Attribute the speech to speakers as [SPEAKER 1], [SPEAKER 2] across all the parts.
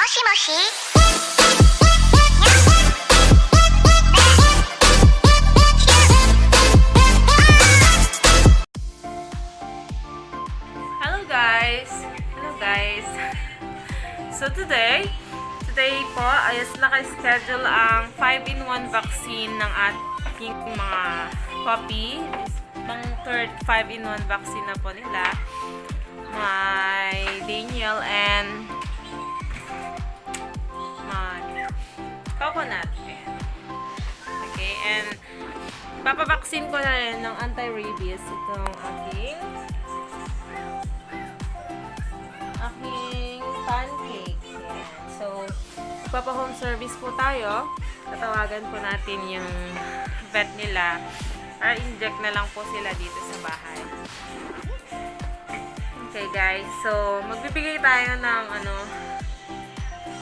[SPEAKER 1] しもし
[SPEAKER 2] Hello guys! Hello guys! So today po ayos naka-schedule ang 5-in-1 vaccine ng ating mga puppy. Pang third 5-in-1 vaccine na po nila. My Daniel and my coconut. Okay, and papabaksin ko na rin ng anti-rabies itong aking pancake. Yan. So, magpapa-home service po tayo. Tatawagan po natin yung vet nila para inject na lang po sila dito sa bahay. Okay guys, so magbibigay tayo ng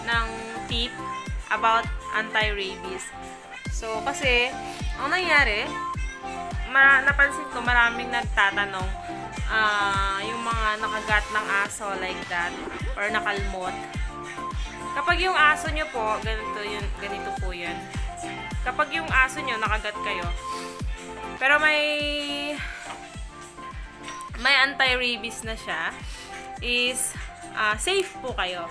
[SPEAKER 2] ng tip about anti-rabies. So, kasi ang nangyari, napansin ko maraming nagtatanong yung mga nakagat ng aso like that or nakalmot. Kapag yung aso nyo po, ganito po yan. Kapag yung aso nyo nakagat kayo, pero may anti-rabies na siya, is safe po kayo.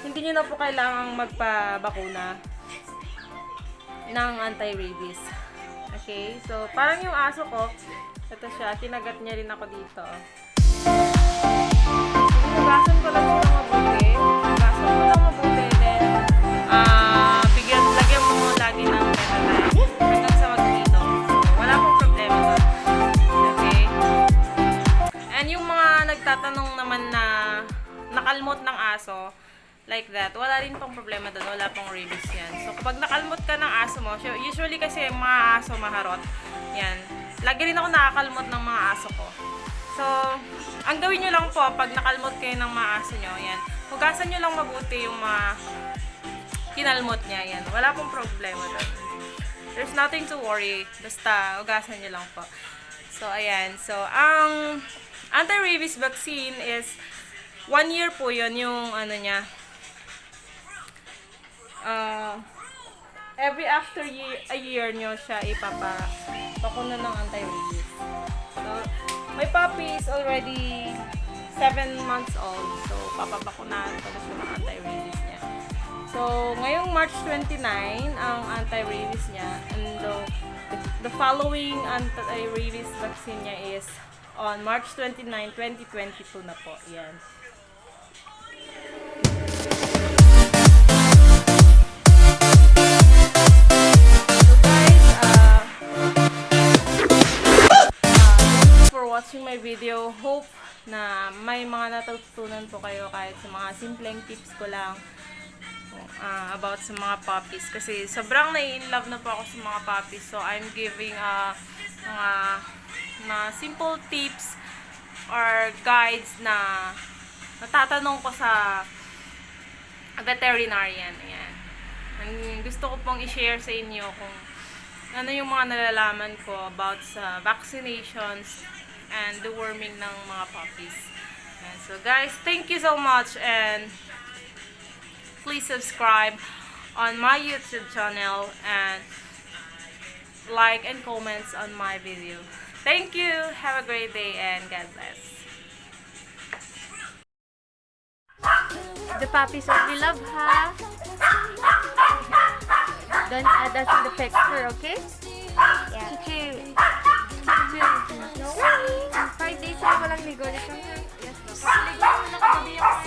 [SPEAKER 2] Hindi nyo na po kailangang magpabakuna ng anti-rabies. Okay? So, parang yung aso ko, ito siya, kinagat niya rin ako dito. Hugasan ko lang siya mabuti. Hugasan ko lang mabuti. Then, lagyan mo lagi ng Betadine hanggang sa magkilo. So, wala pong problema doon. Okay? And yung mga nagtatanong naman na nakalmot ng aso, like that, wala rin pong problema doon. Wala pong rabies yan. So, kapag nakalmot ka ng aso mo, usually kasi mga aso maharot, yan. Lagi rin ako nakakalmot ng mga aso ko. So, ang gawin nyo lang po, pag nakalmot kayo ng mga aso nyo, yan, hugasan nyo lang mabuti yung mga kinalmot niya, yan. Wala pong problema doon. There's nothing to worry. Basta, hugasan nyo lang po. So, ayan. So, ang anti-rabies vaccine is 1 year po yun, yung niya. Every after a year nyo siya ipapabakuna ng anti-rabies. So, my puppy is already 7 months old. So, papabakunahan ko na siya ng anti-rabies niya. So, ngayong March 29, ang anti-rabies niya. And the following anti-rabies vaccine niya is on March 29, 2022 na po. Yan. Watching my video. Hope na may mga natutunan po kayo kahit sa mga simpleng tips ko lang about sa mga puppies. Kasi sobrang nai-inlove na po ako sa mga puppies. So, I'm giving mga simple tips or guides na natatanong ko sa veterinarian. Ayan. And gusto ko pong i-share sa inyo kung ano yung mga nalalaman ko about sa vaccinations and the worming ng mga puppies. And so guys, thank you so much and please subscribe on my YouTube channel and like and comments on my video. Thank you. Have a great day and God bless.
[SPEAKER 3] The puppies only love, ha? Don't add us in the picture, okay?
[SPEAKER 1] Yeah.
[SPEAKER 3] Okay. No? 5 days na walang ligo ulit kami. Yes. Ligo muna kagabi yung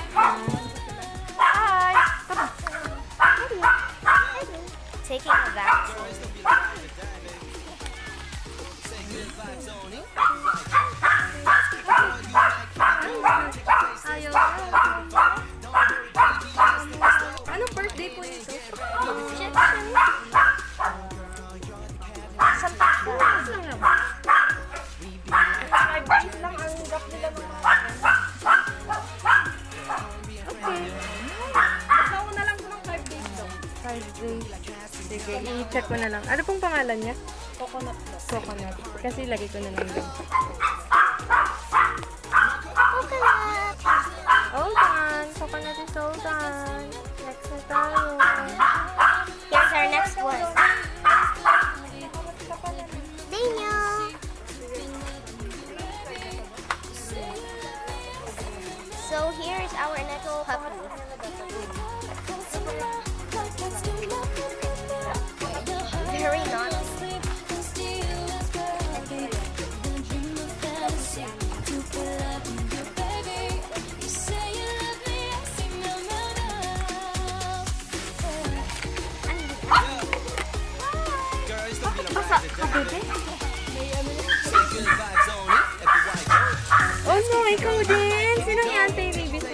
[SPEAKER 3] Hi! Come on.
[SPEAKER 1] Taking a vaccine.
[SPEAKER 3] Ayaw. Anong birthday po nito? Tapos lang naman. 5 days lang ang gap nila ng mga. Okay. Nauna lang ko ng 5 days daw. 5 days. Sige, i-check ko na lang. Ano pong pangalan niya?
[SPEAKER 2] Coconut.
[SPEAKER 3] Coconut. Kasi lagay ko na lang doon.
[SPEAKER 1] Coconut.
[SPEAKER 3] Oh, coconut is so done. Next na tayo.
[SPEAKER 1] Here's our next one. Daniel. So here is our next puppy. Very naughty.
[SPEAKER 3] Basa ka, bebe? Oh no, ikaw din. Sino yung anti-rabies mo?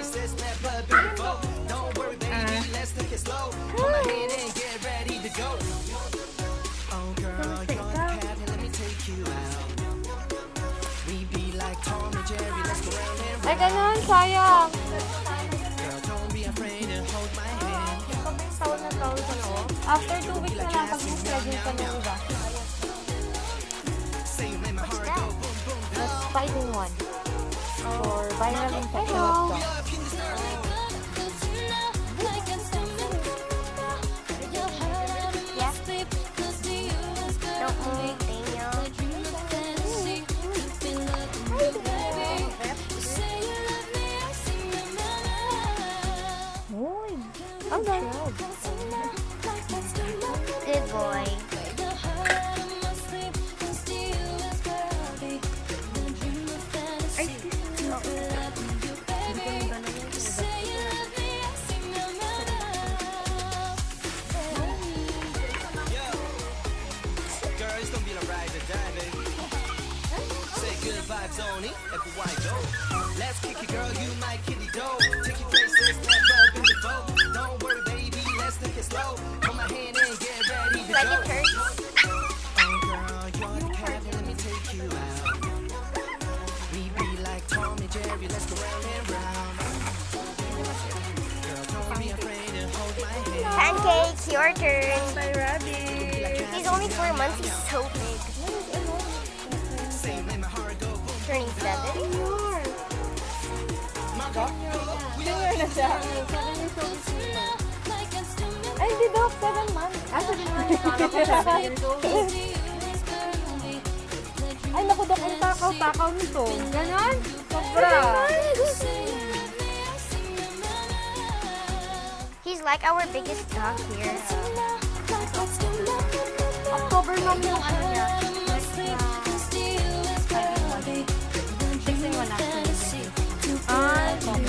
[SPEAKER 3] Ay, ganun, sayang. Taon na taon sa loob. After 2 weeks na lang, pag mag-schedule ka ng iba. That's 5-in-1 for viral infection of dogs.
[SPEAKER 1] Don't move, Daniel.
[SPEAKER 3] Uy, ang ganda.
[SPEAKER 1] Good boy.
[SPEAKER 4] Vibes only, everywhere I go. Let's kick it, girl, you my kitty dough. Take your places, never been the boat. Don't worry, baby, let's take it slow. Put my hand in, get ready to
[SPEAKER 1] Like
[SPEAKER 4] go.
[SPEAKER 1] it hurts.
[SPEAKER 4] Oh, girl, you're the cat, let me take you out. We be like Tom and Jerry, let's go round and round. Girl, don't be afraid and hold my hand.
[SPEAKER 1] Pancakes, your turn.
[SPEAKER 3] By rabies.
[SPEAKER 1] He's only 4 months. He's so big.
[SPEAKER 4] Same, let my heart go boom.
[SPEAKER 1] Turning 7.
[SPEAKER 3] Senior na siya. 7 years old senior. Ay, hindi daw. 7 months. 7 months. Kala ko 7 years old. Ay, naku, Dok. Ang takaw-takaw nito. Ganon? Sobra.
[SPEAKER 1] He's like our biggest dog here.
[SPEAKER 3] October lang yung ano niya. 6-in-1 actually. Ah, okay.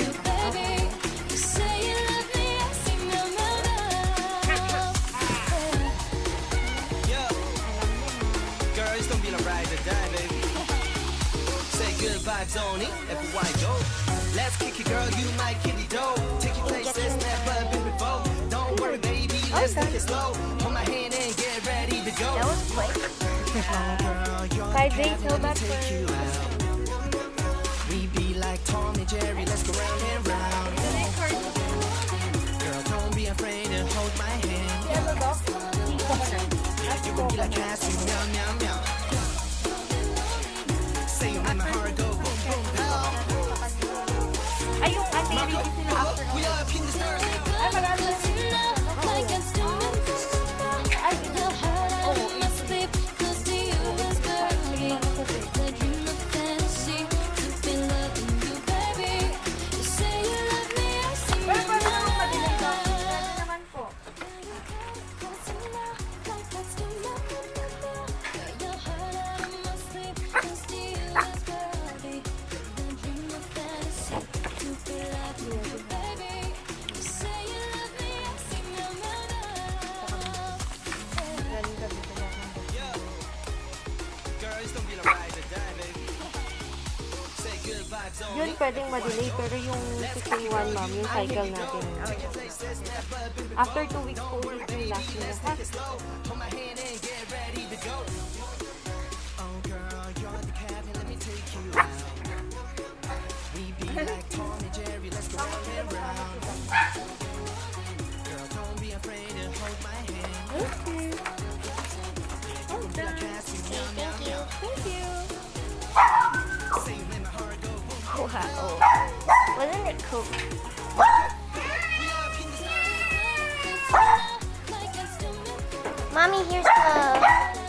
[SPEAKER 4] Yeah. Girls, don't be like ride or die, baby. Say good vibes only, everywhere I go. Let's kick it, girl, you my kitty dough. Take your places, never been before. Don't worry, baby, let's take it slow. Put my hand in, get ready to go.
[SPEAKER 1] That was quick.
[SPEAKER 4] Girl, you're
[SPEAKER 3] 5 days, no back
[SPEAKER 4] take you out. We be like Tom and Jerry, let's go round and round. Girl, don't be afraid and hold my hand. You gon' be like Cassie, meow, meow, meow. Say when my heart go boom, boom, boom.
[SPEAKER 3] Ay, yung anti-rabies nila after.
[SPEAKER 4] We up in the stars.
[SPEAKER 3] Ay, marami na sila. Ay, pero paano naman madilig ba? Ano naman po?
[SPEAKER 4] Girls, don't be like ride or die, baby. Say good vibes only.
[SPEAKER 3] Yun pwedeng ma-delay, pero yung 6-in-1 ma'am, yung cycle natin. After 2 weeks po ulit yung last nila, ha?
[SPEAKER 4] Put my hand in, get ready to go. Oh, girl, you're the cat, and let me take you out. We be like Tom and Jerry, let's go round and round. Girl, don't be afraid and hold my hand.
[SPEAKER 3] Okay.
[SPEAKER 4] You gon' be like Cassie, meow, meow, meow.
[SPEAKER 3] Thank you.
[SPEAKER 4] Say when my heart go boom.
[SPEAKER 1] Wow. Wasn't it cool? Mommy, here's the